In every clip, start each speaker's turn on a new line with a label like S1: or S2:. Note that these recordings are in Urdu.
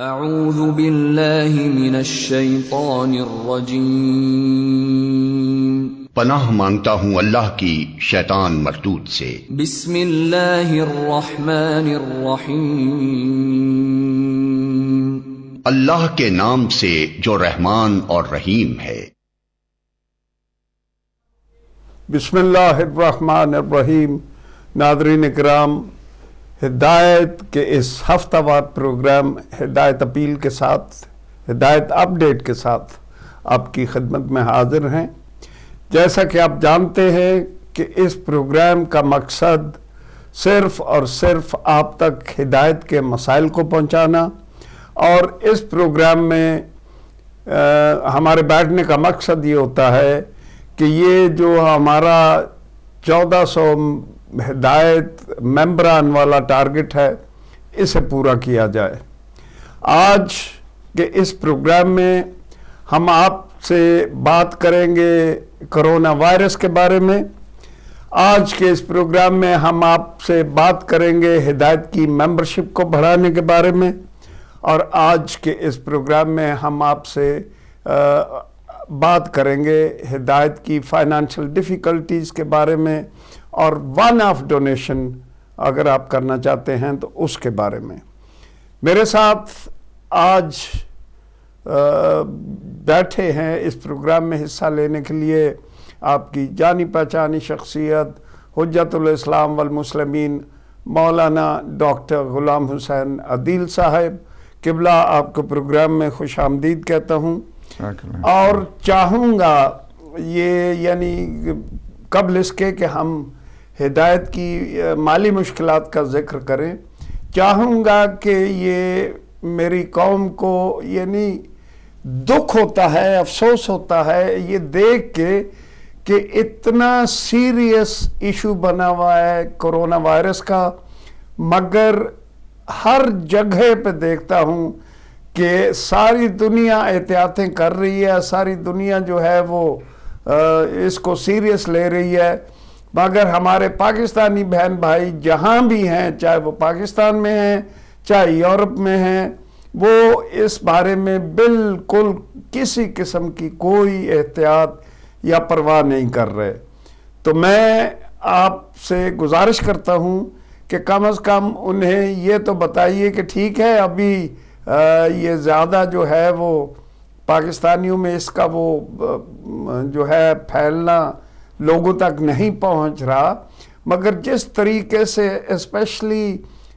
S1: اعوذ باللہ من الشیطان الرجیم،
S2: پناہ مانگتا ہوں اللہ کی شیطان مردود سے۔
S1: بسم اللہ الرحمن الرحیم،
S2: اللہ کے نام سے جو رحمان اور رحیم ہے۔
S3: بسم اللہ الرحمن الرحیم۔ ناظرین اکرام، ہدایت کے اس ہفتہ وار پروگرام ہدایت اپیل کے ساتھ، ہدایت اپڈیٹ کے ساتھ آپ کی خدمت میں حاضر ہیں۔ جیسا کہ آپ جانتے ہیں کہ اس پروگرام کا مقصد صرف اور صرف آپ تک ہدایت کے مسائل کو پہنچانا، اور اس پروگرام میں ہمارے بیٹھنے کا مقصد یہ ہوتا ہے کہ یہ جو ہمارا 1400 ہدایت ممبران والا ٹارگٹ ہے، اسے پورا کیا جائے۔ آج کے اس پروگرام میں ہم آپ سے بات کریں گے کرونا وائرس کے بارے میں۔ آج کے اس پروگرام میں ہم آپ سے بات کریں گے ہدایت کی ممبرشپ کو بڑھانے کے بارے میں، اور آج کے اس پروگرام میں ہم آپ سے بات کریں گے ہدایت کی فائنانشل ڈیفیکلٹیز کے بارے میں، اور ون آف ڈونیشن اگر آپ کرنا چاہتے ہیں تو اس کے بارے میں۔ میرے ساتھ آج بیٹھے ہیں اس پروگرام میں حصہ لینے کے لیے آپ کی جانی پہچانی شخصیت حجت الاسلام والمسلمین مولانا ڈاکٹر غلام حسین عدیل صاحب۔ قبلہ آپ کو پروگرام میں خوش آمدید کہتا ہوں، اور چاہوں گا یہ یعنی قبل اس کے کہ ہم ہدایت کی مالی مشکلات کا ذکر کریں، چاہوں گا کہ یہ میری قوم کو یعنی دکھ ہوتا ہے، افسوس ہوتا ہے یہ دیکھ کے کہ اتنا سیریس ایشو بنا ہوا ہے کرونا وائرس کا، مگر ہر جگہ پہ دیکھتا ہوں کہ ساری دنیا احتیاطیں کر رہی ہے، ساری دنیا جو ہے وہ اس کو سیریس لے رہی ہے، مگر ہمارے پاکستانی بہن بھائی جہاں بھی ہیں، چاہے وہ پاکستان میں ہیں چاہے یورپ میں ہیں، وہ اس بارے میں بالکل کسی قسم کی کوئی احتیاط یا پرواہ نہیں کر رہے۔ تو میں آپ سے گزارش کرتا ہوں کہ کم از کم انہیں یہ تو بتائیے کہ ٹھیک ہے ابھی یہ زیادہ جو ہے وہ پاکستانیوں میں اس کا وہ جو ہے پھیلنا لوگوں تک نہیں پہنچ رہا، مگر جس طریقے سے اسپیشلی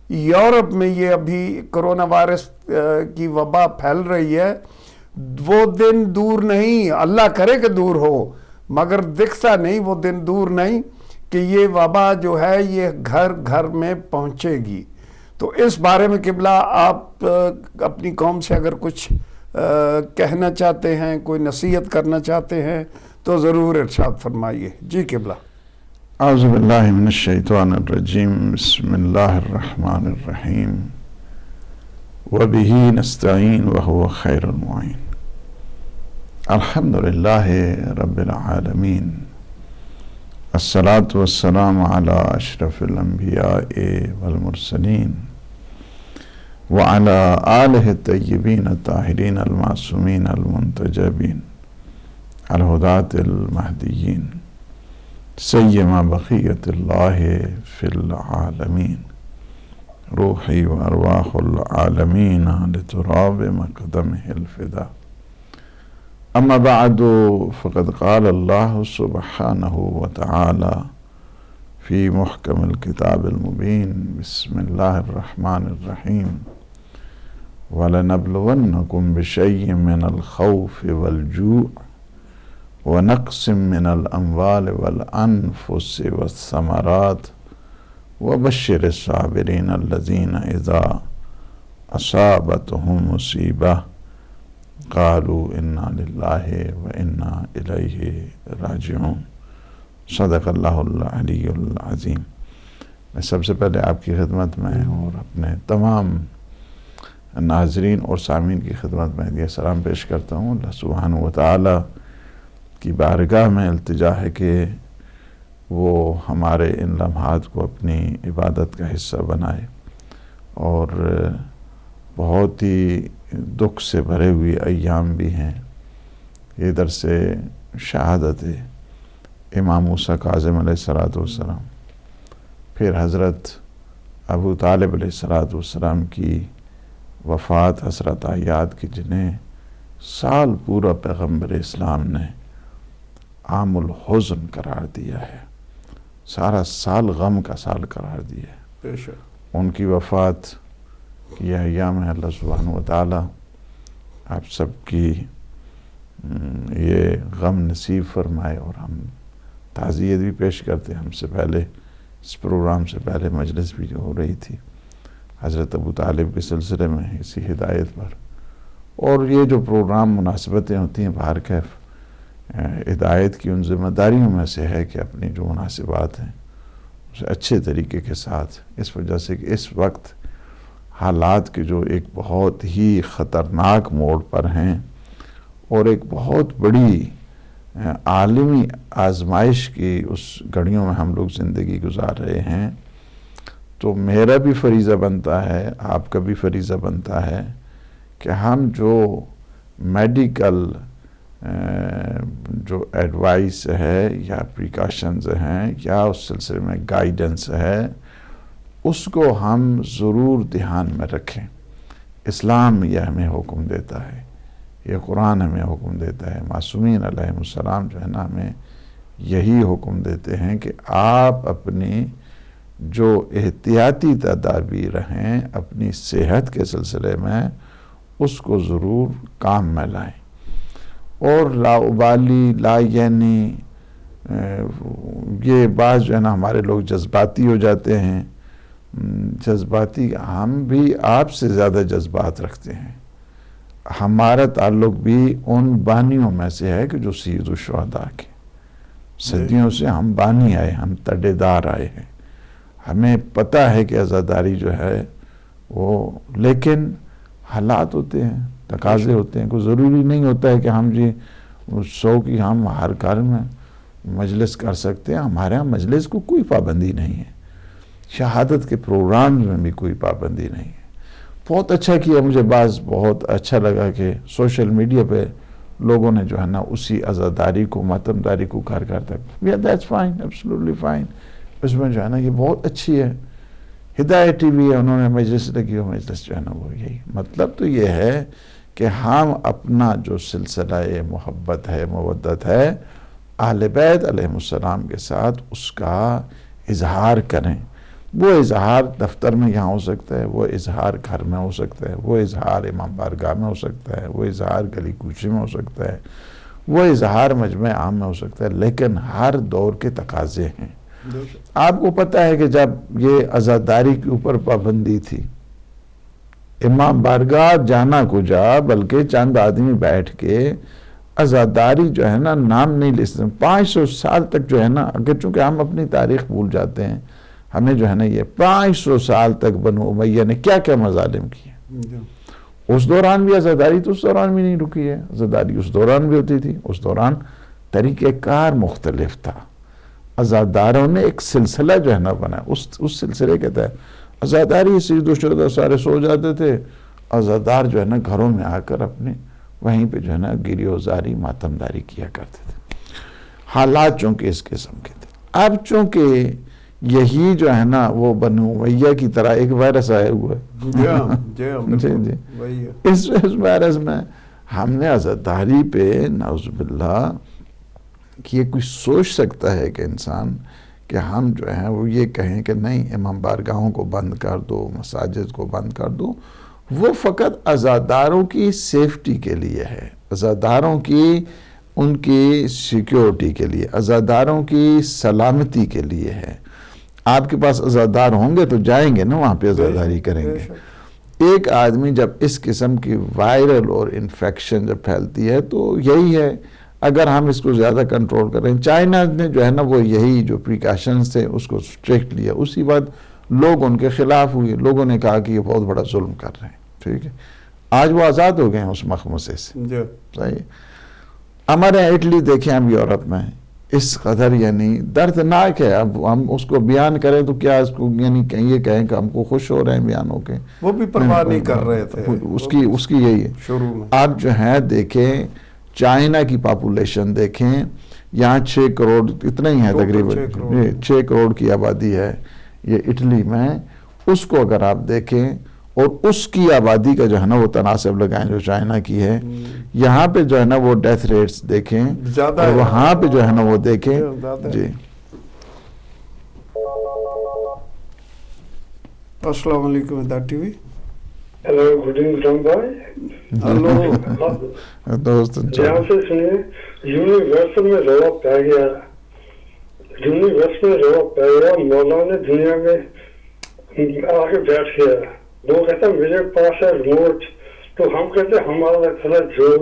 S3: یورپ میں یہ ابھی کرونا وائرس کی وبا پھیل رہی ہے، وہ دن دور نہیں، اللہ کرے کہ دور ہو، مگر دکھتا نہیں وہ دن دور نہیں کہ یہ وبا جو ہے یہ گھر گھر میں پہنچے گی۔ تو اس بارے میں قبلہ آپ اپنی قوم سے اگر کچھ کہنا چاہتے ہیں، کوئی نصیحت کرنا چاہتے ہیں تو ضرور ارشاد فرمائیے۔ جی قبلہ۔
S4: اعوذ باللہ من الشیطان الرجیم، بسم اللہ الرحمن الرحیم، وبہ نستعین وہو خیر المعین، الحمدللہ رب العالمین، الصلاة والسلام علی اشرف الانبیاء والمرسلین وعلی آلہ الطیبین الطاہرین المعصومین المنتجبین الہداۃ المہدیین سیما بقیت اللہ فی العالمین، روحی و ارواح العالمین لتراب مقدمہ الفدا۔ اما بعد فقد قال اللہ سبحانہ وتعالی فی محکم الکتاب المبین، بسم اللہ الرحمن الرحیم، وَلَنَبْلُوَنَّكُمْ بِشَيْءٍ مِّنَ الْخَوْفِ وَالْجُوعِ وَنَقْصٍ مِّنَ الْأَمْوَالِ وَالْأَنفُسِ وَالثَّمَرَاتِ وَبَشِّرِ الصَّابِرِينَ الَّذِينَ إِذَا أَصَابَتْهُم مُّصِيبَةٌ قَالُوا إِنَّا لِلَّهِ وَإِنَّا إِلَيْهِ رَاجِعُونَ۔ صدق اللہ العلی العظیم۔ میں سب سے پہلے آپ کی خدمت میں اور اپنے تمام ناظرین اور سامعین کی خدمت میں یہ سلام پیش کرتا ہوں۔ اللہ سبحانہ وتعالی کی بارگاہ میں التجا ہے کہ وہ ہمارے ان لمحات کو اپنی عبادت کا حصہ بنائے، اور بہت ہی دکھ سے بھرے ہوئے ایام بھی ہیں. ادھر سے شہادت امام موسیٰ کاظم علیہ السلام، پھر حضرت ابو طالب علیہ السلام کی وفات، حسرت یاد کی، جنہیں سال پورا پیغمبر اسلام نے عام الحزن قرار دیا ہے، سارا سال غم کا سال قرار دیا ہے.
S3: بے شک.
S4: ان کی وفات کی یہ ایام ہے. اللہ سبحانہ و تعالی آپ سب کی یہ غم نصیب فرمائے. اور ہم تعزیت بھی پیش کرتے ہیں. ہم سے پہلے اس پروگرام سے پہلے مجلس بھی ہو رہی تھی حضرت ابو طالب کے سلسلے میں اسی ہدایت پر. اور یہ جو پروگرام مناسبتیں ہوتی ہیں باہر کیف ہدایت کی ان ذمہ داریوں میں سے ہے کہ اپنی جو مناسبات ہیں اسے اچھے طریقے کے ساتھ، اس وجہ سے کہ اس وقت حالات کے جو ایک بہت ہی خطرناک موڑ پر ہیں اور ایک بہت بڑی عالمی آزمائش کی اس گھڑیوں میں ہم لوگ زندگی گزار رہے ہیں، تو میرا بھی فریضہ بنتا ہے، آپ کا بھی فریضہ بنتا ہے کہ ہم جو میڈیکل جو ایڈوائس ہے یا پریکاشنز ہیں یا اس سلسلے میں گائیڈنس ہے، اس کو ہم ضرور دھیان میں رکھیں. اسلام یہ ہمیں حکم دیتا ہے، یہ قرآن ہمیں حکم دیتا ہے، معصومین علیہ السلام جو ہے نا ہمیں یہی حکم دیتے ہیں کہ آپ اپنی جو احتیاطی تدابیر ہیں اپنی صحت کے سلسلے میں اس کو ضرور کام میں لائیں. اور لا ابالی، لا یعنی یہ بات جو ہے نا ہمارے لوگ جذباتی ہو جاتے ہیں. جذباتی، ہم بھی آپ سے زیادہ جذبات رکھتے ہیں. ہمارا تعلق بھی ان بانیوں میں سے ہے کہ جو سید الشہداء کے صدیوں سے ہم بانی آئے، ہم تڈے دار آئے ہیں. ہمیں پتہ ہے کہ عزاداری جو ہے وہ، لیکن حالات ہوتے ہیں، تقاضے ہوتے ہیں. کوئی ضروری نہیں ہوتا ہے کہ ہم جی 100 کی ہم ہر گھر میں مجلس کر سکتے ہیں. ہمارے ہاں مجلس کو کوئی پابندی نہیں ہے، شہادت کے پروگرام میں بھی کوئی پابندی نہیں ہے. بہت اچھا کیا، مجھے بہت اچھا لگا کہ سوشل میڈیا پہ لوگوں نے جو ہے نا اسی عزاداری کو، ماتمداری کو کر تک that's fine, absolutely fine. اس میں جو ہے نا یہ بہت اچھی ہے، ہدایت ٹی وی ہے، انہوں نے مجلس لگی ہو، مجلس جو ہے نا وہ یہی. مطلب تو یہ ہے کہ ہم اپنا جو سلسلہ محبت ہے، مودت ہے اہل بیت علیہ السلام کے ساتھ، اس کا اظہار کریں. وہ اظہار دفتر میں یہاں ہو سکتا ہے، وہ اظہار گھر میں ہو سکتا ہے، وہ اظہار امام بارگاہ میں ہو سکتا ہے، وہ اظہار گلی کوچے میں ہو سکتا ہے، وہ اظہار مجمع عام میں ہو سکتا ہے، لیکن ہر دور کے تقاضے ہیں. آپ کو پتہ ہے کہ جب یہ عزاداری کے اوپر پابندی تھی، امام بارگاہ جانا کجا، بلکہ چند آدمی بیٹھ کے عزاداری جو ہے نا نام نہیں لے سکتے. 500 سال تک جو ہے نا، اگر چونکہ ہم اپنی تاریخ بھول جاتے ہیں، ہمیں جو ہے نا یہ 500 سال تک بنو امیہ نے کیا کیا مظالم کیے. اس دوران بھی عزاداری تو اس دوران بھی نہیں رکی ہے، عزاداری اس دوران بھی ہوتی تھی. اس دوران طریقہ کار مختلف تھا. عزاداروں نے ایک سلسلہ جو ہے نا بنا، اس سلسلے کے تحت عزاداری سید الشہداء سارے سو جاتے تھے، عزادار جو ہے نا گھروں میں آ کر اپنے وہیں پہ جو ہے نا گریہ وزاری، ماتمداری کیا کرتے تھے. حالات چونکہ اس قسم کے تھے. اب چونکہ یہی جو ہے نا وہ بنو امیہ کی طرح ایک وائرس آیا ہوا ہے، جی اس وائرس میں ہم نے عزاداری پہ نعوذ باللہ کہ یہ کوئی سوچ سکتا ہے کہ انسان کہ ہم جو ہیں وہ یہ کہیں کہ نہیں امام بارگاہوں کو بند کر دو، مساجد کو بند کر دو. وہ فقط عزاداروں کی سیفٹی کے لیے ہے، عزاداروں کی ان کی سیکیورٹی کے لیے، عزاداروں کی سلامتی کے لیے ہے. آپ کے پاس عزادار ہوں گے تو جائیں گے نا وہاں پہ عزاداری کریں گے. ایک آدمی جب اس قسم کی وائرل اور انفیکشن جب پھیلتی ہے تو یہی ہے، اگر ہم اس کو زیادہ کنٹرول کریں. چائنا نے جو ہے نا وہ یہی جو پریکاشنز تھے اس کو اسٹرکٹ لیا، اسی بعد لوگ ان کے خلاف ہوئے. لوگوں نے کہا کہ یہ بہت بڑا ظلم کر رہے ہیں. ٹھیک ہے، آج وہ آزاد ہو گئے ہیں اس مخمصے سے. صحیح. ہمارے اٹلی دیکھیں ہم یورپ میں، اس قدر یعنی دردناک ہے. اب ہم اس کو بیان کریں تو کیا اس کو یعنی یہ کہیں کہ ہم کو خوش ہو رہے ہیں بیان ہو کے,
S3: وہ بھی پرواہ نہیں کر رہے تھے.
S4: اس کی یہی ہے
S3: شروع میں.
S4: آپ جو ہے دیکھیں چائنا کی پاپولیشن دیکھیں, یہاں 6 کروڑ اتنا ہی ہے تقریباً 6 کروڑ کی آبادی ہے یہ اٹلی میں. اس کو اگر آپ دیکھیں اور اس کی آبادی کا جو ہے نا وہ تناسب لگائیں جو چائنا کی ہے, یہاں پہ جو ہے نا وہ ڈیتھ ریٹس دیکھیں اور وہاں پہ جو ہے نا وہ دیکھیں. جی
S3: السلام علیکم ہدایت T V.
S5: Hello good evening بھائی.
S3: ہلو
S4: دوست
S5: یہاں سے سنیے, یونیورس میں رولا پہ گیا, یونیورس میں رولا پہ گیا, مولا نے دنیا میں آ کے بیٹھ گیا. وہ کہتا میرے پاس ہے ریموٹ, تو ہم کہتے ہمارا تھوڑا جوڑ.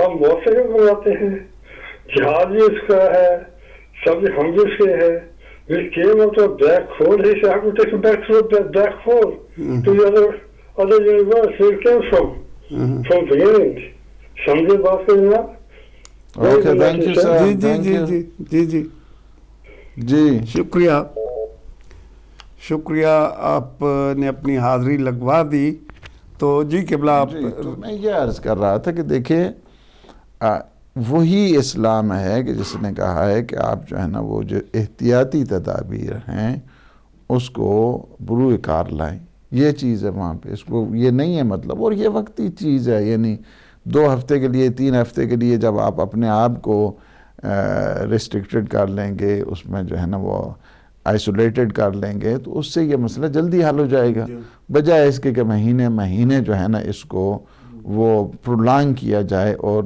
S5: ہم موسم کو بناتے ہیں, جہاز بھی اس کا ہے, سب ہم بھی اس کے ہیں. We came out of black hole. He said, I could take you back through a black hole to the other universe where it came from beginning. سمجھے بات کرنا.
S4: Okay thank you sir.
S3: جی جی جی جی جی جی
S4: جی
S3: شکریہ شکریہ, آپ نے اپنی حاضری لگوا دی. تو جی قبلہ آپ.
S4: تو میں یہ عرض کر رہا تھا کہ دیکھیں وہی اسلام ہے کہ جس نے کہا ہے کہ آپ جو ہے نا وہ جو احتیاطی تدابیر ہیں اس کو بروئے کار لائیں. یہ چیز ہے وہاں پہ, اس کو یہ نہیں ہے مطلب, اور یہ وقتی چیز ہے, یعنی 2 ہفتے کے لیے 3 ہفتے کے لیے جب آپ اپنے آپ کو ریسٹرکٹڈ کر لیں گے, اس میں جو ہے نا وہ آئسولیٹڈ کر لیں گے, تو اس سے یہ مسئلہ جلدی حل ہو جائے گا, بجائے اس کے کہ مہینے جو ہے نا اس کو وہ پرولانگ کیا جائے اور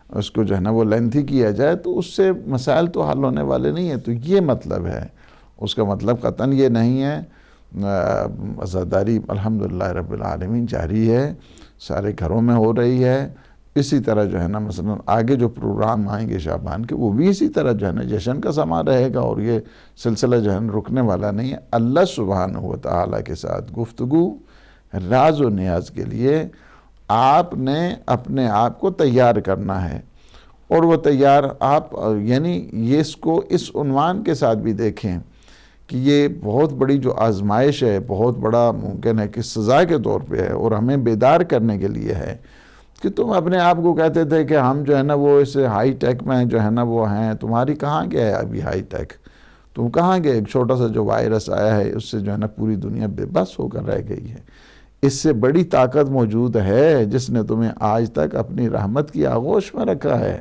S4: اس کو جو ہے نا وہ لینتھی کیا جائے, تو اس سے مسائل تو حل ہونے والے نہیں ہیں. تو یہ مطلب ہے, اس کا مطلب قطعاً یہ نہیں ہے. عزاداری الحمدللہ رب العالمین جاری ہے, سارے گھروں میں ہو رہی ہے. اسی طرح جو ہے نا مثلا آگے جو پروگرام آئیں گے شعبان کے, وہ بھی اسی طرح جو ہے نا جشن کا سما رہے گا, اور یہ سلسلہ جو ہے نا رکنے والا نہیں ہے. اللہ سبحانہ و تعالیٰ کے ساتھ گفتگو راز و نیاز کے لیے آپ نے اپنے آپ کو تیار کرنا ہے. اور وہ تیار آپ یعنی یہ اس کو اس عنوان کے ساتھ بھی دیکھیں کہ یہ بہت بڑی جو آزمائش ہے, بہت بڑا ممکن ہے کہ سزا کے طور پہ ہے, اور ہمیں بیدار کرنے کے لیے ہے کہ تم اپنے آپ کو کہتے تھے کہ ہم جو ہے نا وہ اس ہائی ٹیک میں جو ہے نا وہ ہیں, تمہاری کہاں گیا ہے ابھی ہائی ٹیک, تم کہاں گئے؟ ایک چھوٹا سا جو وائرس آیا ہے اس سے جو ہے نا پوری دنیا بے بس ہو کر رہ گئی ہے. اس سے بڑی طاقت موجود ہے جس نے تمہیں آج تک اپنی رحمت کی آغوش میں رکھا ہے,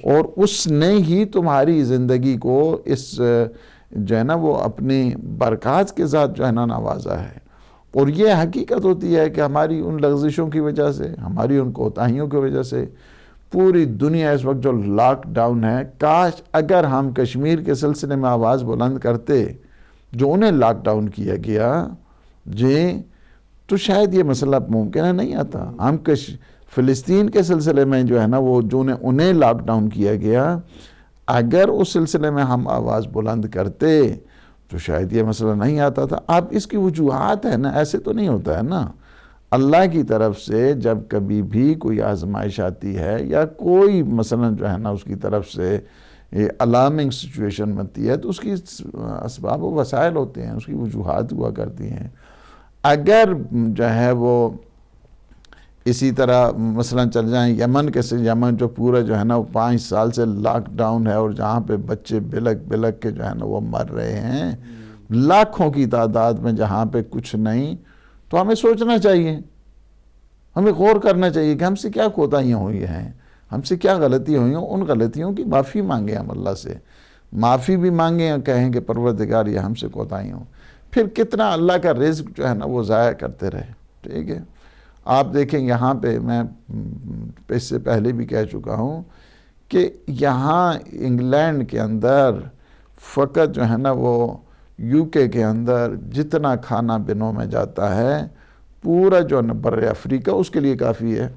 S4: اور اس نے ہی تمہاری زندگی کو اس جو ہے نا وہ اپنی برکات کے ساتھ جو ہے نا نوازا ہے. اور یہ حقیقت ہوتی ہے کہ ہماری ان لغزشوں کی وجہ سے, ہماری ان کوتاہیوں کی وجہ سے پوری دنیا اس وقت جو لاک ڈاؤن ہے, کاش اگر ہم کشمیر کے سلسلے میں آواز بلند کرتے جو انہیں لاک ڈاؤن کیا گیا جی, تو شاید یہ مسئلہ ممکن ہے نہیں آتا. ہم فلسطین کے سلسلے میں جو ہے نا وہ جو انہیں لاک ڈاؤن کیا گیا, اگر اس سلسلے میں ہم آواز بلند کرتے تو شاید یہ مسئلہ نہیں آتا تھا. اب اس کی وجوہات ہے نا, ایسے تو نہیں ہوتا ہے نا. اللہ کی طرف سے جب کبھی بھی کوئی آزمائش آتی ہے یا کوئی مثلا جو ہے نا اس کی طرف سے الارمنگ سچویشن بنتی ہے, تو اس کی اسباب و وسائل ہوتے ہیں, اس کی وجوہات ہوا کرتی ہیں. اگر جو ہے وہ اسی طرح مثلا چل جائیں یمن کے سے, یمن جو پورا جو ہے نا 5 سال سے لاک ڈاؤن ہے, اور جہاں پہ بچے بلک بلک کے جو ہے نا وہ مر رہے ہیں لاکھوں کی تعداد میں, جہاں پہ کچھ نہیں, تو ہمیں سوچنا چاہیے, ہمیں غور کرنا چاہیے کہ ہم سے کیا کوتاہیاں ہوئی ہیں, ہم سے کیا غلطی ہوئی ہیں. ان غلطیوں کی معافی مانگیں, ہم اللہ سے معافی بھی مانگیں, اور کہیں کہ پروردگار یہ ہم سے کوتاہی ہوں. پھر کتنا اللہ کا رزق جو ہے نا وہ ضائع کرتے رہے. ٹھیک ہے, آپ دیکھیں یہاں پہ میں اس سے پہلے بھی کہہ چکا ہوں کہ یہاں انگلینڈ کے اندر فقط جو ہے نا وہ UK کے اندر جتنا کھانا بنوں میں جاتا ہے پورا جو بر افریقہ اس کے لیے کافی ہے.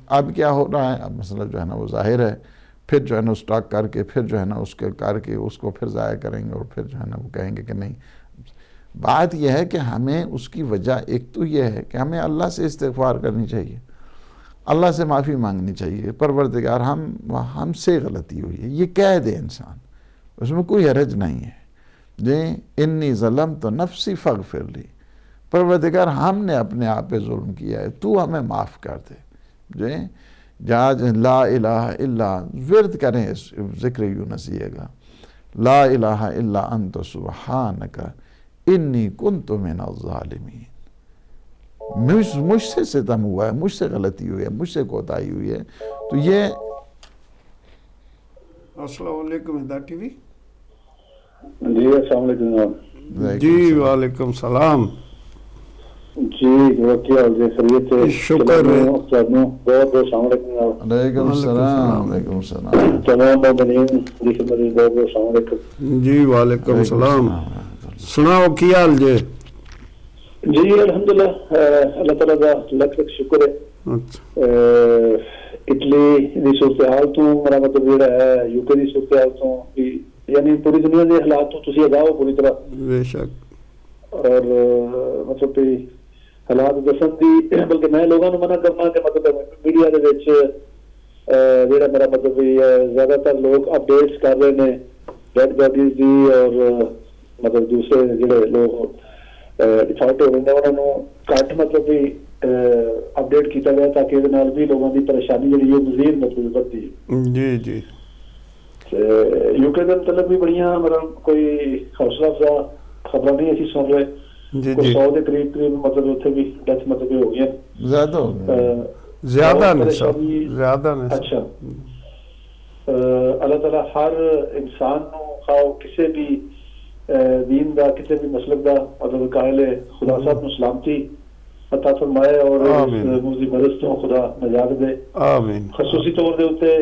S4: اب کیا ہو رہا ہے, اب مسئلہ جو ہے نا وہ ظاہر ہے, پھر جو ہے نا اسٹاک کر کے پھر جو ہے نا اس کے کر کے اس کو پھر ضائع کریں گے, اور پھر جو ہے نا وہ کہیں گے کہ نہیں. بات یہ ہے کہ ہمیں اس کی وجہ ایک تو یہ ہے کہ ہمیں اللہ سے استغفار کرنی چاہیے. اللہ سے معافی مانگنی چاہیے، پروردگار ہم سے غلطی ہوئی ہے، یہ کہہ دے انسان، اس میں کوئی حرج نہیں ہے. انی ظلمت نفسی فاغفر لی، پروردگار ہم نے اپنے آپ پہ ظلم کیا ہے، تو ہمیں معاف کر دے. لا الہ الا، ورد کریں اس ذکر یونسیہ کا، لا الہ الا انت سبحانک انی کنت من الظالمین. مجھ سے ستم ہوا ہے، مجھ سے غلطی ہوئی ہے، مجھ سے کوتاہی ہوئی ہے. تو یہ
S3: السلام علیکم ہدایت ٹی وی.
S5: جی السلام علیکم جناب.
S3: جی وعلیکم السلام.
S5: جی کیا حال ہے؟ خیریت سے؟
S3: شکر ہے.
S5: بہت بہت السلام علیکم جناب.
S4: علیکم السلام. علیکم السلام.
S5: تمام مومنین کی خدمت میں بہت بہت السلام علیکم.
S3: جی وعلیکم السلام. سناؤ کی حال جے؟
S5: جی الحمدللہ اللہ تعالیٰ کا لکھ لکھ شکر ہے. اٹلی دی صورتحال تو میرا مطلب جڑا ہے یو کے دی صورتحال تو یعنی پوری دنیا کے حالات تو تسی اگاہ ہو پوری طرح.
S3: بے شک.
S5: اور مطلب حالات دسن دی، بلکہ میں لوگوں نے منع کرنا کہ مطلب میڈیا دے وچ جڑا میرا مطلب زیادہ تر لوگ اپڈیٹس کر رہے ہیں ڈیڈ باڈیز دی، اور مطلب دوسرے جڑے لوگ ڈیفالٹ ہو رہے ہیں انہوں نے کٹ مطلب بھی اپڈیٹ کیتا گیا تاکہ یہ نال بھی لوگوں کی پریشانی جڑی ہے مزید مطلب بڑھتی ہے.
S3: جی جی.
S5: یو کے کے مطلب بھی بڑیاں مطلب کوئی حوصلہ افزا خبریں نہیں ایسی سن رہے.
S3: جی
S5: کوئی
S3: جی.
S5: 100 کے قریب مطلب اتنے بھی ڈیتھ مطلب ہو گئی.
S4: زیادہ ہو گیا.
S3: زیادہ نہیں صاحب، زیادہ نہیں.
S5: اچھا اللہ تعالیٰ ہر انسان نو خواہ کسی بھی دین دا کسی بھی مسلک دا مطلب قائل خدا صاحب نو سلامتی عطا فرمائے اور اس موذی مرض تو خدا نجات دے.
S3: آمین.
S5: خصوصی طور دے اوتے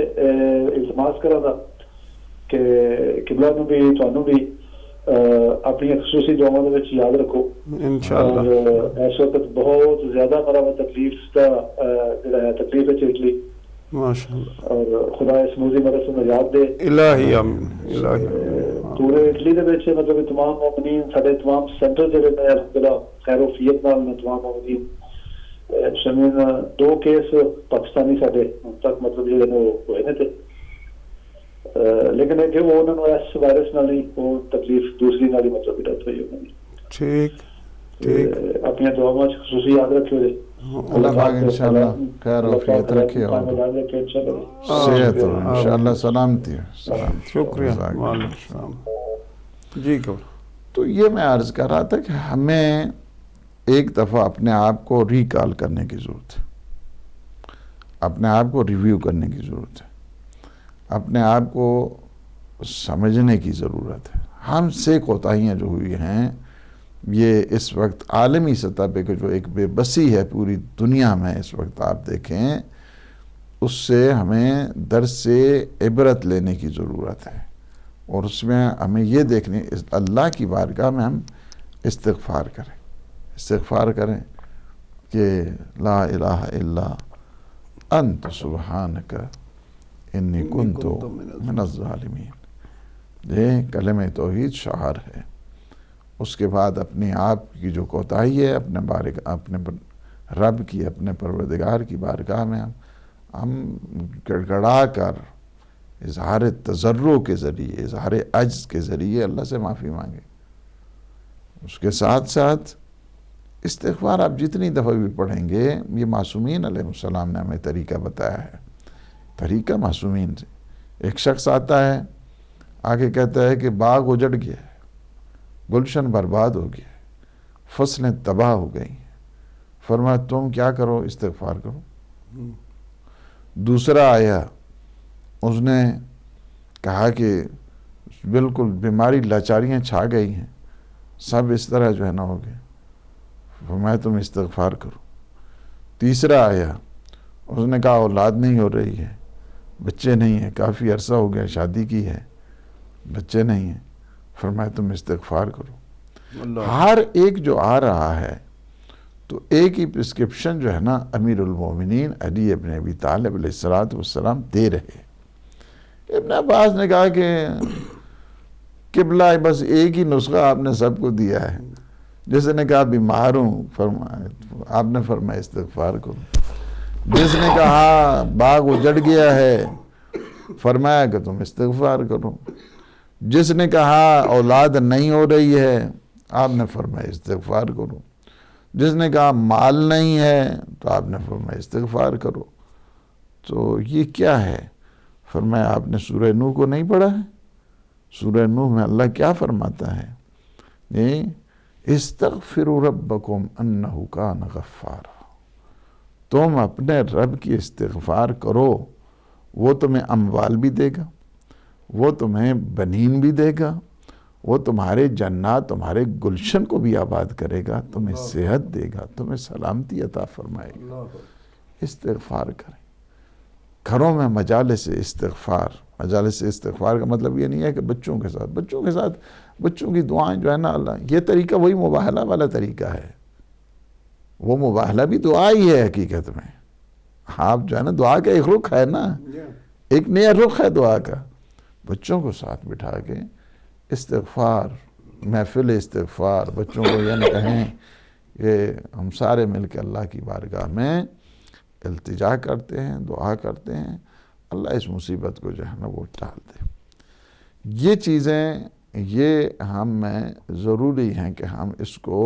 S5: التماس کراں دا کہ قبلہ نو بھی تانوں بھی اپنی خصوصی دعاؤں دے وچ یاد رکھو
S3: انشاءاللہ.
S5: اور اس وقت بہت زیادہ مرا تکلیف دا جڑا ہے تکلیف ہے اٹلی
S3: ماشاءاللہ.
S5: اور خدا اس موذی مرض سے نجات دے.
S3: الہی آمین. الہی
S5: پورے اٹلی دے وچ مطلب تمام مومنین سارے تمام سینٹر جڑے نے الحمدللہ خیر وفیت نال نے تمام مومنین شامل 2 کیس پاکستانی سارے تک مطلب جڑے نے ہوئے نے تے لیکن کہ وہ انہوں نے اس وائرس نال ہی وہ تکلیف دوسری نال ہی مطلب ڈیتھ ہوئی انہوں نے.
S3: ٹھیک ٹھیک.
S5: اپنی دعاؤں میں خصوصی یاد رکھیو جے.
S4: اللہ پاک انشاءاللہ خیر وفیت رکھے اور صحت ہو انشاءاللہ. سلامتی ہو.
S3: شکریہ. وعلیکم السلام. جی کہو.
S4: تو یہ میں عرض کر رہا تھا کہ ہمیں ایک دفعہ اپنے آپ کو ریکال کرنے کی ضرورت ہے، اپنے آپ کو ریویو کرنے کی ضرورت ہے، اپنے آپ کو سمجھنے کی ضرورت ہے. ہم سے کوتاہیاں جو ہوئی ہیں یہ اس وقت عالمی سطح پہ جو ایک بے بسی ہے پوری دنیا میں اس وقت آپ دیکھیں، اس سے ہمیں درس سے عبرت لینے کی ضرورت ہے. اور اس میں ہمیں یہ دیکھنے اللہ کی بارگاہ میں ہم استغفار کریں کہ لا الہ الا انت سبحانک انی کنت من الظالمین. یہ کلمہ توحید شعار ہے. اس کے بعد اپنے آپ کی جو کوتاہی ہے اپنے رب کی، اپنے پروردگار کی بارگاہ میں ہم گڑگڑا کر اظہار تضرع کے ذریعے، اظہار عجز کے ذریعے اللہ سے معافی مانگے. اس کے ساتھ ساتھ استغفار آپ جتنی دفعہ بھی پڑھیں گے، یہ معصومین علیہ السلام نے ہمیں طریقہ بتایا ہے. طریقہ معصومین سے. ایک شخص آتا ہے آگے کہتا ہے کہ باغ اجڑ گیا ہے، گلشن برباد ہو گیا ہے، فصلیں تباہ ہو گئی ہیں. فرمایا تم کیا کرو؟ استغفار کرو. دوسرا آیا، اس نے کہا کہ بالکل بیماری لاچاریاں چھا گئی ہیں، سب اس طرح جو ہے نا ہو گئے. فرمایا تم استغفار کرو. تیسرا آیا، اس نے کہا اولاد نہیں ہو رہی ہے، بچے نہیں ہیں، کافی عرصہ ہو گیا شادی کی ہے، بچے نہیں ہیں. فرمایا تم استغفار کرو. ہر ایک جو آ رہا ہے تو ایک ہی پرسکرپشن جو ہے نا امیر المومنین علی ابن ابی طالب علیہ السلام دے رہے. ابن عباس نے کہا کہ قبلہ بس ایک ہی نسخہ آپ نے سب کو دیا ہے. جیسے نے کہا بیمار ہوں، آپ نے فرمایا استغفار کرو. جس نے کہا باغ اجڑ گیا ہے فرمایا کہ تم استغفار کرو، جس نے کہا اولاد نہیں ہو رہی ہے آپ نے فرمایا استغفار کرو، جس نے کہا مال نہیں ہے تو آپ نے فرمایا استغفار کرو۔ تو یہ کیا ہے؟ فرمایا آپ نے سورہ نوح کو نہیں پڑھا ہے؟ سورہ نوح میں اللہ کیا فرماتا ہے؟ استغفروا ربکم انہ کان غفارا، تم اپنے رب کی استغفار کرو، وہ تمہیں اموال بھی دے گا، وہ تمہیں بنین بھی دے گا، وہ تمہارے جنات تمہارے گلشن کو بھی آباد کرے گا، تمہیں صحت دے گا، تمہیں سلامتی عطا فرمائے گا۔ استغفار کریں گھروں میں، مجالس استغفار۔ مجالس استغفار کا مطلب یہ نہیں ہے کہ بچوں کے ساتھ بچوں کی دعائیں جو ہے نا، اللہ یہ طریقہ وہی مباہلہ والا طریقہ ہے، وہ مباہلہ بھی دعا ہی ہے حقیقت میں۔ آپ جو ہے نا دعا کا ایک رخ ہے نا، ایک نیا رخ ہے دعا کا۔ بچوں کو ساتھ بٹھا کے استغفار، محفل استغفار، بچوں کو یہ نہ کہیں کہ ہم سارے مل کے اللہ کی بارگاہ میں التجا کرتے ہیں، دعا کرتے ہیں، اللہ اس مصیبت کو جو ہے نا وہ ٹال دے۔ یہ چیزیں یہ ہم میں ضروری ہیں کہ ہم اس کو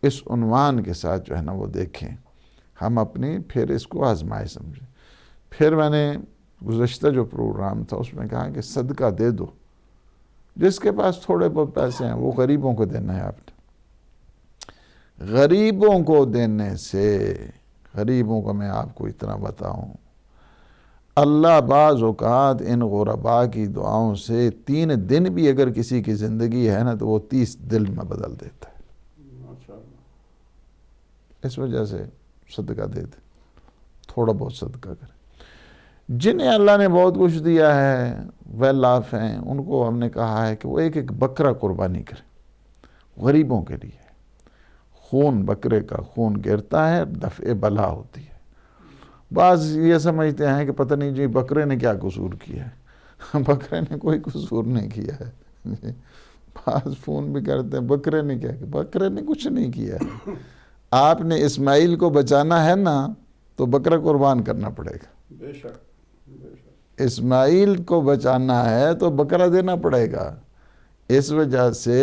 S4: اس عنوان کے ساتھ جو ہے نا وہ دیکھیں، ہم اپنی پھر اس کو آزمائے سمجھیں۔ پھر میں نے گزشتہ جو پروگرام تھا اس میں کہا کہ صدقہ دے دو، جس کے پاس تھوڑے بہت پیسے ہیں وہ غریبوں کو دینا ہے۔ آپ نے غریبوں کو دینے سے، غریبوں کو میں آپ کو اتنا بتاؤں، اللہ بعض اوقات ان غرباء کی دعاؤں سے 3 دن بھی اگر کسی کی زندگی ہے نا تو وہ 30 دل میں بدل دیتا ہے۔ اس وجہ سے صدقہ دے دیں، تھوڑا بہت صدقہ کریں۔ جنہیں اللہ نے بہت کچھ دیا ہے، ویل آف ہیں، ان کو ہم نے کہا ہے کہ وہ ایک بکرا قربانی کریں غریبوں کے لیے۔ خون، بکرے کا خون گرتا ہے، دفع بلا ہوتی ہے۔ بعض یہ سمجھتے ہیں کہ پتہ نہیں جی بکرے نے کیا قصور کیا ہے۔ بکرے نے کوئی قصور نہیں کیا ہے۔ بعض فون بھی کرتے ہیں بکرے نے کیا کیا، بکرے نے کچھ نہیں کیا ہے۔ آپ نے اسماعیل کو بچانا ہے نا تو بکرا قربان کرنا پڑے گا۔
S3: بے شک۔
S4: اسماعیل کو بچانا ہے تو بکرا دینا پڑے گا۔ اس وجہ سے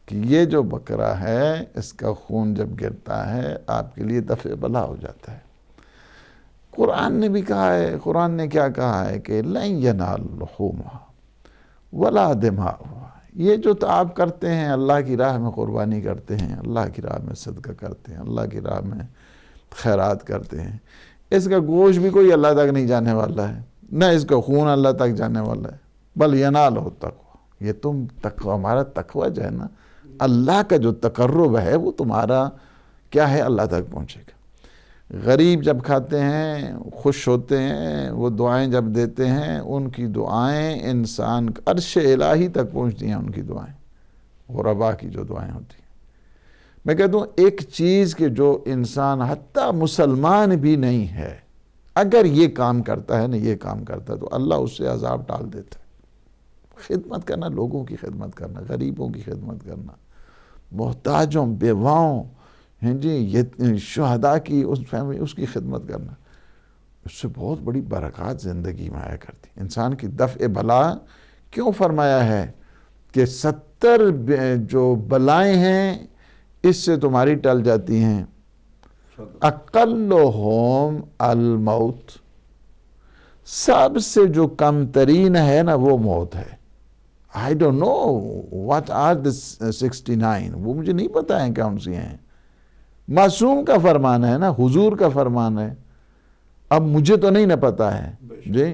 S4: کہ یہ جو بکرا ہے اس کا خون جب گرتا ہے آپ کے لیے دفع بلا ہو جاتا ہے۔ قرآن نے بھی کہا ہے، قرآن نے کیا کہا ہے کہ لَن يَنَالَ لُحُومُهَا وَلَا دِمَاؤُهَا، یہ جو تو آپ کرتے ہیں اللہ کی راہ میں قربانی کرتے ہیں، اللہ کی راہ میں صدقہ کرتے ہیں، اللہ کی راہ میں خیرات کرتے ہیں، اس کا گوشت بھی کوئی اللہ تک نہیں جانے والا ہے، نہ اس کا خون اللہ تک جانے والا ہے۔ بل ینالہ التقویٰ، یہ تم تقوی، ہمارا تقوی جو ہے نا، اللہ کا جو تقرب ہے وہ تمہارا کیا ہے اللہ تک پہنچے گا۔ غریب جب کھاتے ہیں، خوش ہوتے ہیں، وہ دعائیں جب دیتے ہیں، ان کی دعائیں انسان عرش الہی تک پہنچتی ہیں، ان کی دعائیں، غرباء کی جو دعائیں ہوتی ہیں۔ میں کہتا ہوں ایک چیز کہ جو انسان حتیٰ مسلمان بھی نہیں ہے اگر یہ کام کرتا ہے نا، یہ کام کرتا ہے تو اللہ اس سے عذاب ٹال دیتا ہے۔ خدمت کرنا، لوگوں کی خدمت کرنا، غریبوں کی خدمت کرنا، محتاجوں، بیواؤں، ہیں جی، یہ شہداء کی اس کی خدمت کرنا، اس سے بہت بڑی برکات زندگی میں آیا کرتی۔ انسان کی دفع بلا کیوں فرمایا ہے کہ 70 جو بلائیں ہیں اس سے تمہاری ٹل جاتی ہیں۔ اقلہم الموت، سب سے جو کم ترین ہے نا وہ موت ہے۔ I don't know what are the 69، وہ مجھے نہیں پتا ہے کون سی ہیں۔ معصوم کا فرمان ہے نا، حضور کا فرمان ہے، اب مجھے تو نہیں نہ پتا ہے جی۔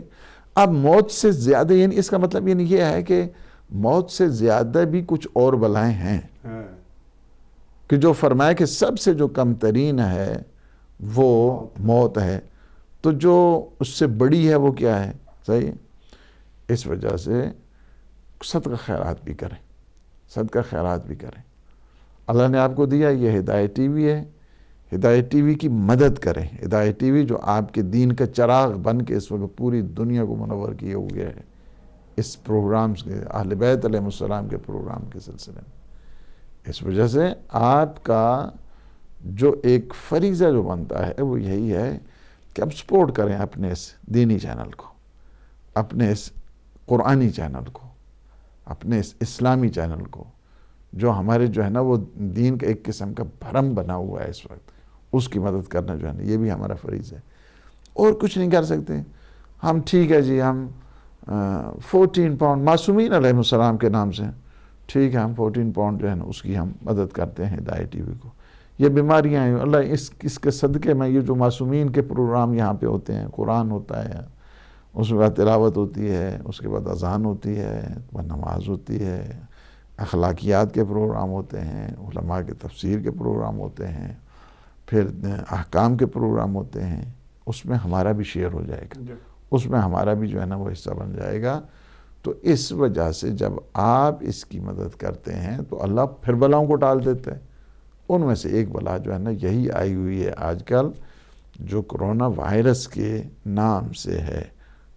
S4: اب موت سے زیادہ، یعنی اس کا مطلب یہ ہے کہ موت سے زیادہ بھی کچھ اور بلائیں ہیں کہ جو فرمایا کہ سب سے جو کم ترین ہے وہ موت ہے، تو جو اس سے بڑی ہے وہ کیا ہے؟ صحیح۔ اس وجہ سے صدقہ خیرات بھی کریں، صدقہ خیرات بھی کریں۔ اللہ نے آپ کو دیا یہ ہدایت ٹی وی ہے، ہدایت ٹی وی کی مدد کریں۔ ہدایت ٹی وی جو آپ کے دین کا چراغ بن کے اس وقت پوری دنیا کو منور کیے ہوئے ہے، اس پروگرامز کے، اہل بیت علیہ السلام کے پروگرام کے سلسلے میں۔ اس وجہ سے آپ کا جو ایک فریضہ جو بنتا ہے وہ یہی ہے کہ اب سپورٹ کریں اپنے اس دینی چینل کو، اپنے اس قرآنی چینل کو، اپنے اس اسلامی چینل کو، جو ہمارے جو ہے نا وہ دین کا ایک قسم کا بھرم بنا ہوا ہے اس وقت، اس کی مدد کرنا جو ہے نا یہ بھی ہمارا فریض ہے۔ اور کچھ نہیں کر سکتے ہم، ٹھیک ہے جی ہم 14 پاؤنڈ معصومین علیہ السلام کے نام سے، ٹھیک ہے ہم 14 پاؤنڈ جو ہے نا اس کی ہم مدد کرتے ہیں ہدایت ٹی وی کو۔ یہ بیماریاں ہیں اللہ اس کے صدقے میں، یہ جو معصومین کے پروگرام یہاں پہ ہوتے ہیں، قرآن ہوتا ہے، اس کے بعد تلاوت ہوتی ہے، اس کے بعد اذان ہوتی ہے، نماز ہوتی ہے، اخلاقیات کے پروگرام ہوتے ہیں، علماء کے تفسیر کے پروگرام ہوتے ہیں، پھر احکام کے پروگرام ہوتے ہیں، اس میں ہمارا بھی شیئر ہو جائے گا، اس میں ہمارا بھی جو ہے نا وہ حصہ بن جائے گا۔ تو اس وجہ سے جب آپ اس کی مدد کرتے ہیں تو اللہ پھر بلاؤں کو ٹال دیتا ہے۔ ان میں سے ایک بلا جو ہے نا یہی آئی ہوئی ہے آج کل، جو کرونا وائرس کے نام سے ہے،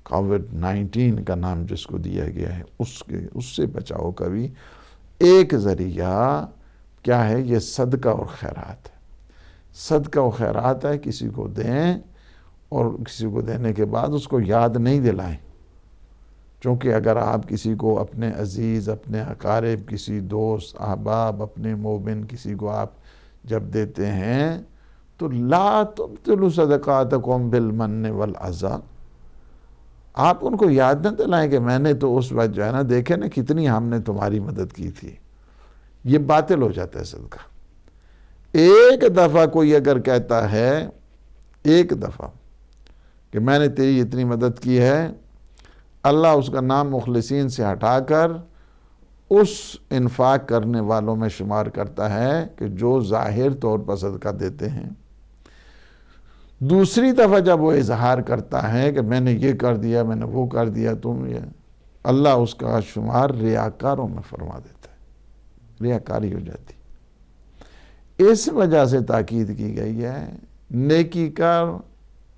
S4: کووڈ-19 کا نام جس کو دیا گیا ہے، اس سے بچاؤ کا بھی ایک ذریعہ کیا ہے، یہ صدقہ اور خیرات ہے۔ صدقہ و خیرات ہے، کسی کو دیں اور کسی کو دینے کے بعد اس کو یاد نہیں دلائیں، چونکہ اگر آپ کسی کو اپنے عزیز، اپنے اقارب، کسی دوست، احباب، اپنے مومن کسی کو آپ جب دیتے ہیں تو لا تبطلوا صدقاتکم بالمن والعزا، آپ ان کو یاد نہ دلائیں کہ میں نے تو اس وقت جو ہے نا دیکھے نا کتنی ہم نے تمہاری مدد کی تھی، یہ باطل ہو جاتا ہے صدقہ۔ ایک دفعہ کوئی اگر کہتا ہے، ایک دفعہ کہ میں نے تیری اتنی مدد کی ہے، اللہ اس کا نام مخلصین سے ہٹا کر اس انفاق کرنے والوں میں شمار کرتا ہے کہ جو ظاہر طور پر صدقہ دیتے ہیں۔ دوسری دفعہ جب وہ اظہار کرتا ہے کہ میں نے یہ کر دیا، میں نے وہ کر دیا، تم یہ، اللہ اس کا شمار ریاکاروں میں فرما دیتا ہے، ریاکاری ہو جاتی۔ اس وجہ سے تاکید کی گئی ہے، نیکی کر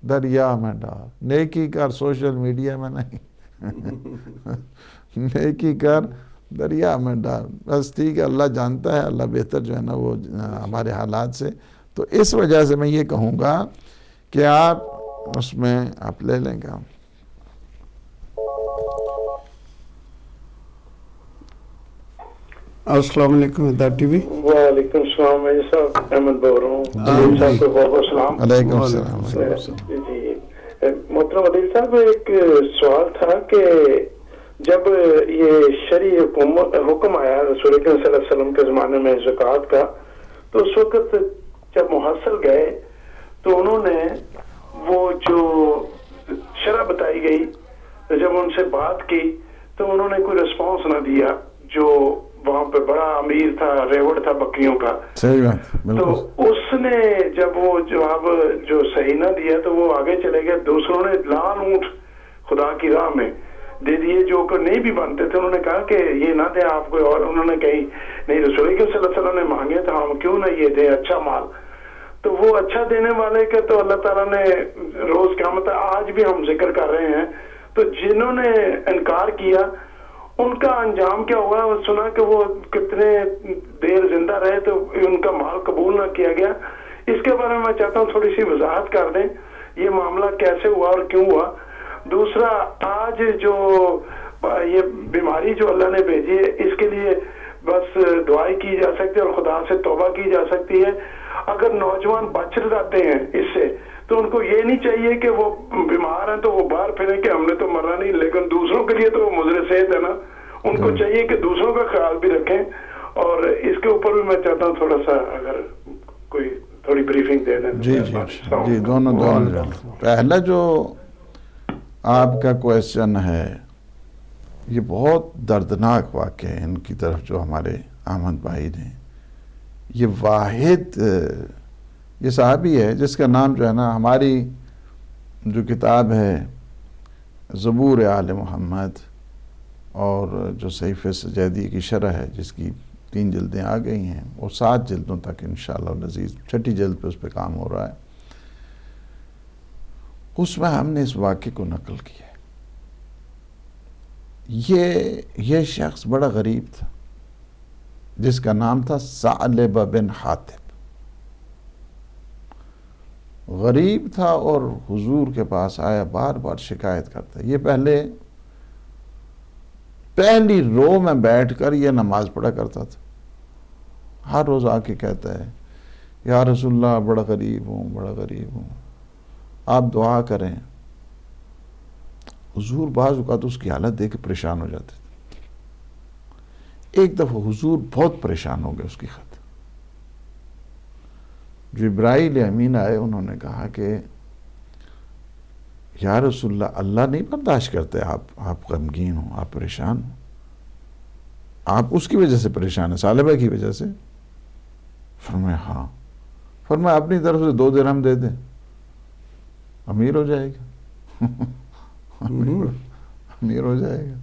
S4: دریا میں ڈال، نیکی کر سوشل میڈیا میں نہیں، نیکی کر دریا میں ڈال، بس ٹھیک ہے، اللہ جانتا ہے، اللہ بہتر جو ہے نا وہ ہمارے حالات سے۔ تو اس وجہ سے میں یہ کہوں گا کہ آپ اس میں آپ لے لیں گا۔
S3: السلام علیکم ہدایت ٹی وی۔
S5: وعلیکم السلام، میں صاحب احمد بول رہا ہوں۔ عدیل صاحب کو بہت بہت سلام۔
S4: علیکم السلام۔
S5: جی محترم عدیل صاحب، ایک سوال تھا کہ جب یہ شرعی حکم آیا رسول اکرم صلی اللہ علیہ وسلم کے زمانے میں زکوٰۃ کا، تو اس وقت جب محصل گئے تو انہوں نے وہ جو شرح بتائی گئی، جب ان سے بات کی تو انہوں نے کوئی رسپانس نہ دیا، جو وہاں پہ بڑا امیر تھا، ریوڑ تھا بکریوں کا۔
S4: صحیح بات،
S5: تو اس نے جب وہ جواب جو صحیح نہ دیا تو وہ آگے چلے گئے، دوسروں نے لال اونٹ خدا کی راہ میں دے دیے جو کہ نہیں بھی بنتے تھے۔ انہوں نے کہا کہ یہ نہ دیں آپ کوئی اور، انہوں نے کہی نہیں رسول اللہ صلی اللہ علیہ وسلم نے مانگے تو ہم کیوں نہ یہ دیں اچھا مال۔ تو وہ اچھا دینے والے کے تو اللہ تعالیٰ نے روز قیامت آج بھی ہم ذکر کر رہے ہیں۔ تو جنہوں نے انکار کیا ان کا انجام کیا ہوا؟ سنا کہ وہ کتنے دیر زندہ رہے تو ان کا مال قبول نہ کیا گیا۔ اس کے بارے میں چاہتا ہوں تھوڑی سی وضاحت کر دیں، یہ معاملہ کیسے ہوا اور کیوں ہوا۔ دوسرا، آج جو یہ بیماری جو اللہ نے بھیجی ہے، اس کے لیے بس دعائیں کی جا سکتی ہے اور خدا سے توبہ کی جا سکتی ہے۔ اگر نوجوان بچ جاتے ہیں اس سے تو ان کو یہ نہیں چاہیے کہ وہ بیمار ہیں تو وہ باہر پھریں کہ ہم نے تو مرنا نہیں، لیکن دوسروں کے لیے تو وہ مضر صحت ہے نا، ان کو چاہیے کہ دوسروں کا خیال بھی رکھیں۔ اور اس کے اوپر بھی میں چاہتا ہوں تھوڑا سا اگر کوئی تھوڑی بریفنگ دے دیں۔
S4: جی دونوں پہلا جو آپ کا کویسچن ہے، یہ بہت دردناک واقعہ ہے ان کی طرف جو ہمارے احمد بھائی نے، یہ واحد یہ صحابی ہے جس کا نام جو ہے نا ہماری جو کتاب ہے زبور آل محمد اور جو صحیفہ سجادی کی شرح ہے جس کی 3 جلدیں آ گئی ہیں، وہ 7 جلدوں تک انشاءاللہ العزیز 6ٹھی جلد پہ اس پہ کام ہو رہا ہے، اس میں ہم نے اس واقعے کو نقل کیا ہے۔ یہ شخص بڑا غریب تھا جس کا نام تھا ثعلبہ بن حاتب۔ غریب تھا اور حضور کے پاس آیا، بار بار شکایت کرتا ہے۔ یہ پہلی رو میں بیٹھ کر یہ نماز پڑھا کرتا تھا، ہر روز آ کے کہتا ہے یا رسول اللہ بڑا غریب ہوں، آپ دعا کریں۔ حضور بعض اوقات اس کی حالت دیکھ کے پریشان ہو جاتے تھے۔ ایک دفعہ حضور بہت پریشان ہو گئے اس کی خط۔ جبرائیل امین آئے، انہوں نے کہا کہ یا رسول اللہ نہیں برداشت کرتے آپ غمگین ہوں، آپ پریشان ہوں، آپ اس کی وجہ سے پریشان ہیں، ثعلبہ کی وجہ سے؟ فرمایا ہاں۔ فرمایا اپنی طرف سے 2 درہم دے دیں، امیر ہو جائے گا۔ امیر ہو جائے گا۔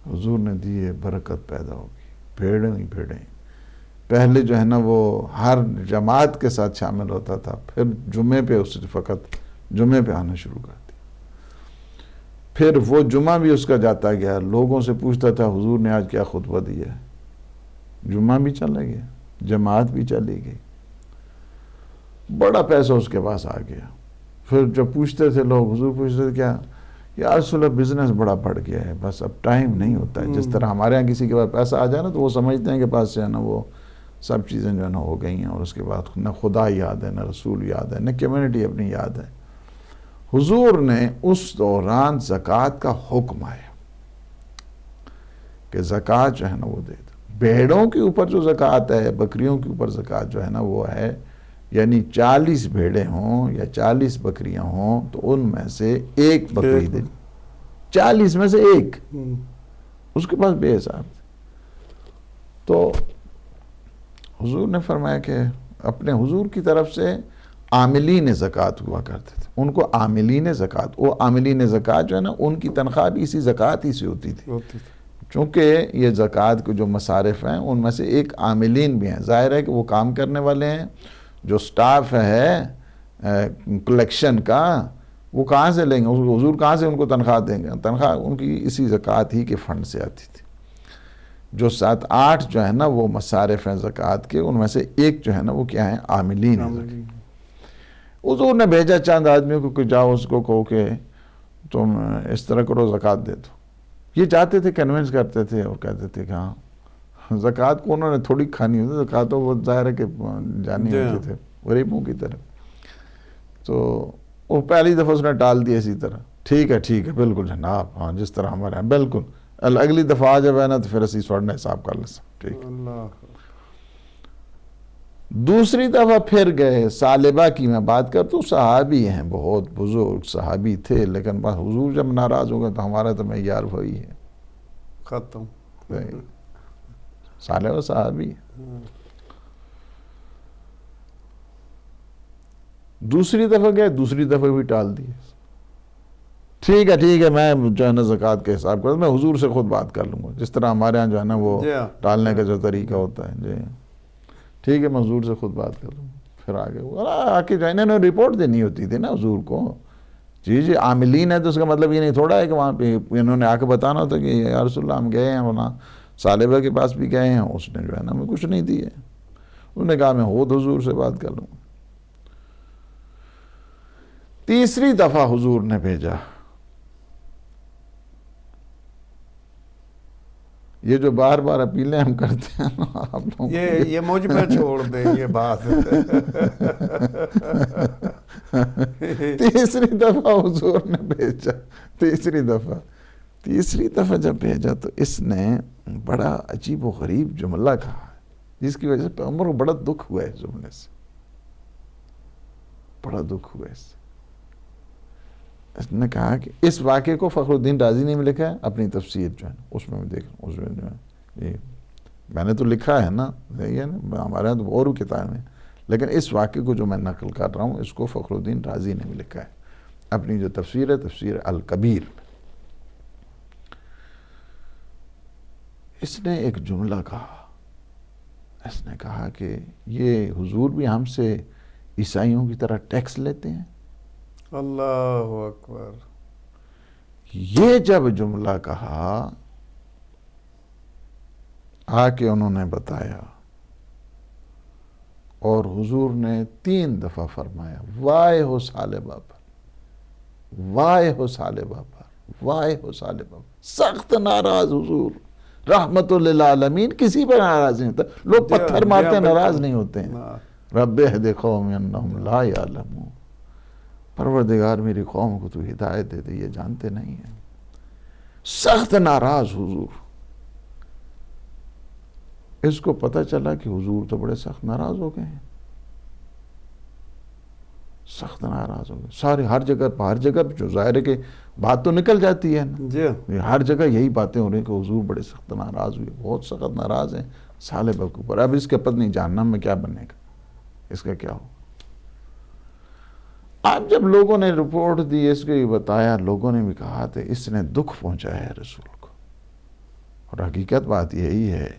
S4: حضور نے دیے، برکت پیدا ہوگی، بھیڑیں پہلے جو ہے نا وہ ہر جماعت کے ساتھ شامل ہوتا تھا، پھر جمعے پہ اس فقط جمعے پہ آنا شروع کر دیا، پھر وہ جمعہ بھی اس کا جاتا گیا، لوگوں سے پوچھتا تھا حضور نے آج کیا خطبہ دیا ہے، جمعہ بھی چلا گیا، جماعت بھی چلی گئی، بڑا پیسہ اس کے پاس آ گیا۔ پھر جب پوچھتے تھے لوگ، حضور پوچھتے تھے کیا؟ یا رسول اللہ بزنس بڑا بڑھ گیا ہے، بس اب ٹائم نہیں ہوتا ہے۔ جس طرح ہمارے ہاں کسی کے پاس پیسہ آ جائے نا تو وہ سمجھتے ہیں کہ پاس سے ہے نا وہ سب چیزیں جو ہے نا ہو گئی ہیں، اور اس کے بعد نہ خدا یاد ہے، نہ رسول یاد ہے، نہ کمیونٹی اپنی یاد ہے۔ حضور نے اس دوران زکوٰۃ کا حکم آیا کہ زکوٰۃ جو ہے نا وہ دے دو۔ بھیڑوں کے اوپر جو زکوٰۃ ہے، بکریوں کے اوپر زکوٰۃ جو ہے نا وہ ہے، یعنی 40 بھیڑیں ہوں یا 40 بکریاں ہوں تو ان میں سے ایک بکری دے، 40 میں سے ایک، اس کے پاس بے حساب تھے۔ تو حضور نے فرمایا کہ اپنے حضور کی طرف سے عاملین زکوٰۃ ہوا کرتے تھے، ان کو عاملین زکوٰۃ، وہ عاملین زکوٰۃ جو ہے نا ان کی تنخواہ بھی اسی زکوٰۃ ہی سے ہوتی تھی، چونکہ یہ زکوٰۃ کے جو مصارف ہیں ان میں سے ایک عاملین بھی ہیں، ظاہر ہے کہ وہ کام کرنے والے ہیں، جو سٹاف ہے کلیکشن کا وہ کہاں سے لیں گے؟ حضور کہاں سے ان کو تنخواہ دیں گے؟ تنخواہ ان کی اسی زکوٰۃ ہی کے فنڈ سے آتی تھی۔ جو 7-8 جو ہے نا وہ مصارف ہیں زکوٰۃ کے، ان میں سے ایک جو ہے نا وہ کیا ہیں؟ عاملین ہیں۔ حضور نے بھیجا چند آدمیوں کو کہ جاؤ اس کو کہو کہ تم اس طرح کرو، زکوٰۃ دے دو۔ یہ جاتے تھے، کنونس کرتے تھے اور کہتے تھے کہ ہاں زکوٰۃ کو انہوں نے تھوڑی کھانی ہوتی، زکوٰۃ تو وہ ظاہر ہے کہ جانی ہوتے تھے غریبوں کی طرف۔ تو وہ پہلی دفعہ اس نے ٹال دیا اسی طرح، ٹھیک ہے بالکل جناب، ہاں جس طرح ہمارے ہیں بالکل، اگلی دفعہ آ جائے نا تو پھر اسی سوڑنے حساب کر لیں، ٹھیک۔ دوسری دفعہ پھر گئے، ثعلبہ کی میں بات کرتا ہوں، صحابی ہیں، بہت بزرگ صحابی تھے، لیکن بس حضور جب ناراض ہو گئے تو ہمارا تو معیار وہی ہے،
S3: ختم۔
S4: ثعلبہ صحابی۔ دوسری دفعہ گئے، دوسری دفعہ بھی ٹال دیے، ٹھیک ہے میں جو ہے نا زکوٰۃ کے حساب کرتا، میں حضور سے خود بات کر لوں گا، جس طرح ہمارے ہاں جو ہے نا وہ ٹالنے کا جو طریقہ ہوتا ہے، جی ٹھیک ہے میں حضور سے خود بات کر لوں گا۔ پھر آگے آ کے جو انہوں نے رپورٹ دینی ہوتی تھی نا حضور کو، جی عاملین ہے تو اس کا مطلب یہ نہیں تھوڑا ہے کہ وہاں پہ انہوں نے آ کے بتانا ہوتا کہ یا رسول اللہ ہم گئے ہیں وہاں ثعلبہ کے پاس بھی گئے ہیں، اس نے جو ہے نا ہمیں کچھ نہیں دی ہے، انہوں نے کہا میں خود حضور سے بات کر لوں گا۔ تیسری دفعہ حضور نے بھیجا، یہ جو بار بار اپیلیں ہم کرتے ہیں آپ لوگ،
S3: یہ مجھ پہ چھوڑ دیں یہ بات۔
S4: تیسری دفعہ حضور نے بھیجا، تیسری دفعہ جب بھیجا تو اس نے بڑا عجیب و غریب جملہ کہا، جس کی وجہ سے پیغمبر کو بڑا دکھ ہوا ہے، اس جملے سے بڑا دکھ ہوا ہے۔ اس نے کہا کہ اس واقعے کو فخر الدین رازی نے بھی لکھا ہے اپنی تفسیر جو ہے اس میں دیکھ رہا ہوں، اس میں جو ہے میں نے تو لکھا ہے نا، یہ نا ہمارے یہاں تو اور بھی کتابیں ہیں، لیکن اس واقعے کو جو میں نقل کر رہا ہوں اس کو فخر الدین رازی نے بھی لکھا ہے اپنی جو تفسیر ہے، تفسیر الکبیر میں۔ اس نے ایک جملہ کہا، اس نے کہا کہ یہ حضور بھی ہم سے عیسائیوں کی طرح ٹیکس لیتے ہیں۔
S3: اللہ اکبر۔
S4: یہ جب جملہ کہا آ کے انہوں نے بتایا، اور حضور نے 3 دفعہ فرمایا وائے ہو سالبہ پر، وائے ہو سالبہ پر، وائے ہو سالبہ پر. سخت ناراض حضور، رحمت للعالمین، کسی پر ناراض نہیں ہوتا. لوگ پتھر مارتے ہیں ناراض نہیں ہوتے ہیں. رب اہد قوم انہم لا یعلمون، پروردگار میری قوم کو تو ہدایت دے دے، یہ جانتے نہیں ہیں. سخت ناراض حضور. اس کو پتہ چلا کہ حضور تو بڑے سخت ناراض ہو گئے ہیں، سخت ناراض ہو گئے. سارے ہر جگہ جو ظاہر ہے کہ بات تو نکل جاتی ہے نا،
S3: جی
S4: ہر جگہ یہی باتیں ہو رہی ہیں کہ حضور بڑے سخت ناراض ہوئے، بہت سخت ناراض ہیں ثعلبہ کے اوپر. اب اس کے پتہ نہیں جہنم میں کیا بنے گا، اس کا کیا ہو. اب جب لوگوں نے رپورٹ دی، اس کو یہ بتایا، لوگوں نے بھی کہا تھا اس نے دکھ پہنچایا ہے رسول کو. اور حقیقت بات یہی ہے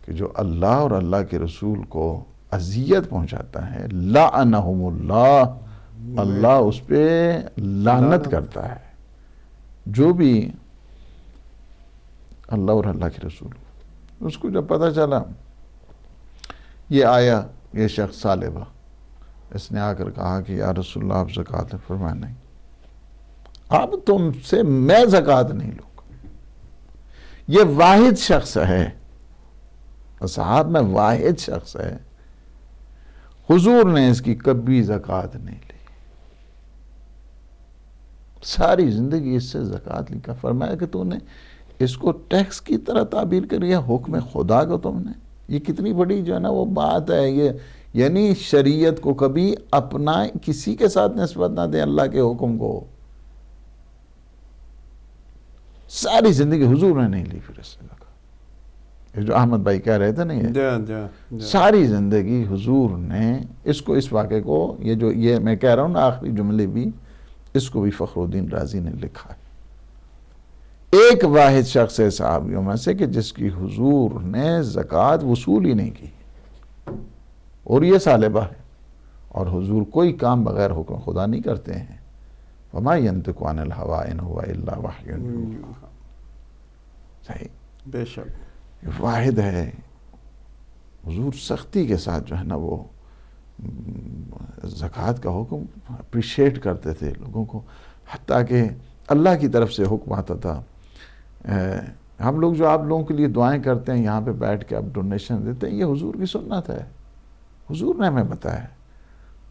S4: کہ جو اللہ اور اللہ کے رسول کو اذیت پہنچاتا ہے، لعنہم اللہ، اللہ اس پہ لعنت کرتا ہے. جو بھی اللہ اور اللہ کے رسول، اس کو جب پتہ چلا، یہ آیا یہ شخص ثعلبہ، اس نے آ کر کہا کہ یا رسول اللہ آپ زکوٰۃ لیں. فرمایا نہیں، اب تم سے میں زکوٰۃ نہیں لوں گا. یہ واحد شخص ہے صاحب، میں واحد شخص ہے. حضور نے اس کی کبھی زکوٰۃ نہیں لی، ساری زندگی اس سے زکوٰۃ لی. کا فرمایا کہ تو نے اس کو ٹیکس کی طرح تعبیر کری ہے، حکم خدا کو تم نے. یہ کتنی بڑی جو ہے نا وہ بات ہے. یہ یعنی شریعت کو کبھی اپنا کسی کے ساتھ نسبت نہ دیں، اللہ کے حکم کو. ساری زندگی حضور نے نہیں لی پھر اس سے زکوٰۃ. یہ جو احمد بھائی کہہ رہے تھے نا، یہ ساری زندگی حضور نے اس کو، اس واقعے کو، یہ میں کہہ رہا ہوں نا آخری جملے بھی، اس کو بھی فخر الدین رازی نے لکھا ہے. ایک واحد شخص ہے صحابیوں میں سے کہ جس کی حضور نے زکوٰۃ وصول ہی نہیں کی، اور یہ ثعلبہ ہے. اور حضور کوئی کام بغیر حکم خدا نہیں کرتے ہیں. وما ينطق عن الهوى ان هو الا وحی یوحی. صحیح،
S3: بے شک
S4: یہ واحد ہے. حضور سختی کے ساتھ جو ہے نا وہ زکوٰۃ کا حکم اپریشیٹ کرتے تھے لوگوں کو، حتیٰ کہ اللہ کی طرف سے حکم آتا تھا. ہم لوگ جو آپ لوگوں کے لیے دعائیں کرتے ہیں یہاں پہ بیٹھ کے، آپ ڈونیشن دیتے ہیں، یہ حضور کی سنت ہے. حضور نے ہمیں بتایا،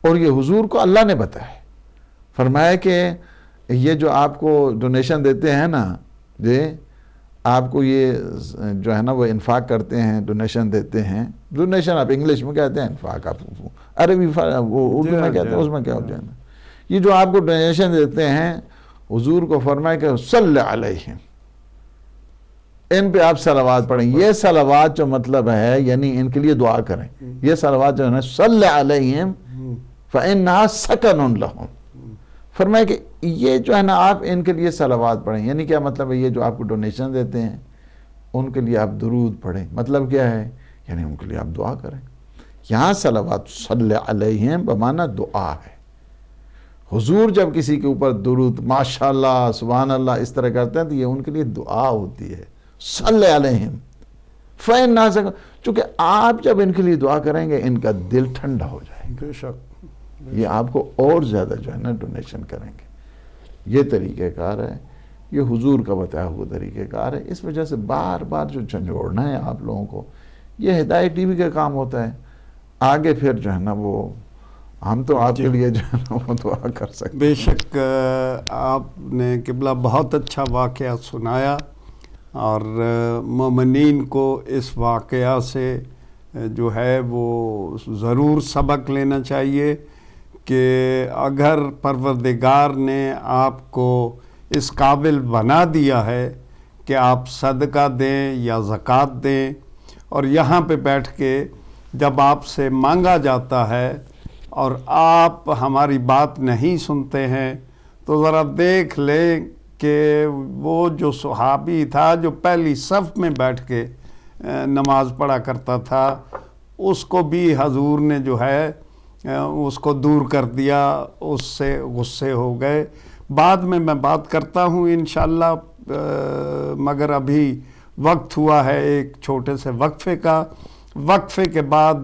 S4: اور یہ حضور کو اللہ نے بتایا. فرمایا کہ یہ جو آپ کو ڈونیشن دیتے ہیں نا، آپ کو یہ جو ہے نا وہ انفاق کرتے ہیں، ڈونیشن دیتے ہیں. ڈونیشن آپ انگلش میں کہتے ہیں، انفاق آپ عربی وہ اردو میں کہتے ہیں، اس میں کیا ہو جائے نا. یہ جو آپ کو ڈونیشن دیتے ہیں، حضور کو فرمایا کہ صلی علیہم، ان پہ آپ صلوات پڑھیں. یہ صلوات جو مطلب ہے یعنی ان کے لیے دعا کریں. یہ صلوات جو ہے نا، صلی علیہم فإنہا سکن لہم. فرمایا کہ یہ جو ہے نا آپ ان کے لیے صلوات پڑھیں. یعنی کیا مطلب ہے؟ یہ جو آپ کو ڈونیشن دیتے ہیں ان کے لیے آپ درود پڑھیں. مطلب کیا ہے؟ یعنی ان کے لیے آپ دعا کریں. یہاں صلوات صلی علیہم بمعنی دعا ہے. حضور جب کسی کے اوپر درود ماشاءاللہ سبحان اللہ اس طرح کرتے ہیں تو یہ ان کے لیے دعا ہوتی ہے. صلی علیہم فإنہا سکن. چونکہ آپ جب ان کے لیے دعا کریں گے ان کا دل ٹھنڈا ہو جائے گا،
S3: بے شک
S4: یہ آپ کو اور زیادہ جو ہے نا ڈونیشن کریں گے. یہ طریقہ کار ہے، یہ حضور کا بتایا ہوا طریقہ کار ہے. اس وجہ سے بار بار جو جھنجھوڑنا ہے آپ لوگوں کو، یہ ہدایت ٹی وی کا کام ہوتا ہے. آگے پھر جو ہے نا وہ ہم تو آپ کے لیے جو ہے نا وہ دعا کر سکتے ہیں.
S3: بے شک آپ نے قبلہ بہت اچھا واقعہ سنایا، اور مومنین کو اس واقعہ سے جو ہے وہ ضرور سبق لینا چاہیے کہ اگر پروردگار نے آپ کو اس قابل بنا دیا ہے کہ آپ صدقہ دیں یا زکوٰۃ دیں، اور یہاں پہ بیٹھ کے جب آپ سے مانگا جاتا ہے اور آپ ہماری بات نہیں سنتے ہیں، تو ذرا دیکھ لیں کہ وہ جو صحابی تھا جو پہلی صف میں بیٹھ کے نماز پڑھا کرتا تھا، اس کو بھی حضور نے جو ہے اس کو دور کر دیا، اس سے غصے ہو گئے. بعد میں بات کرتا ہوں انشاءاللہ، مگر ابھی وقت ہوا ہے ایک چھوٹے سے وقفے کا. وقفے کے بعد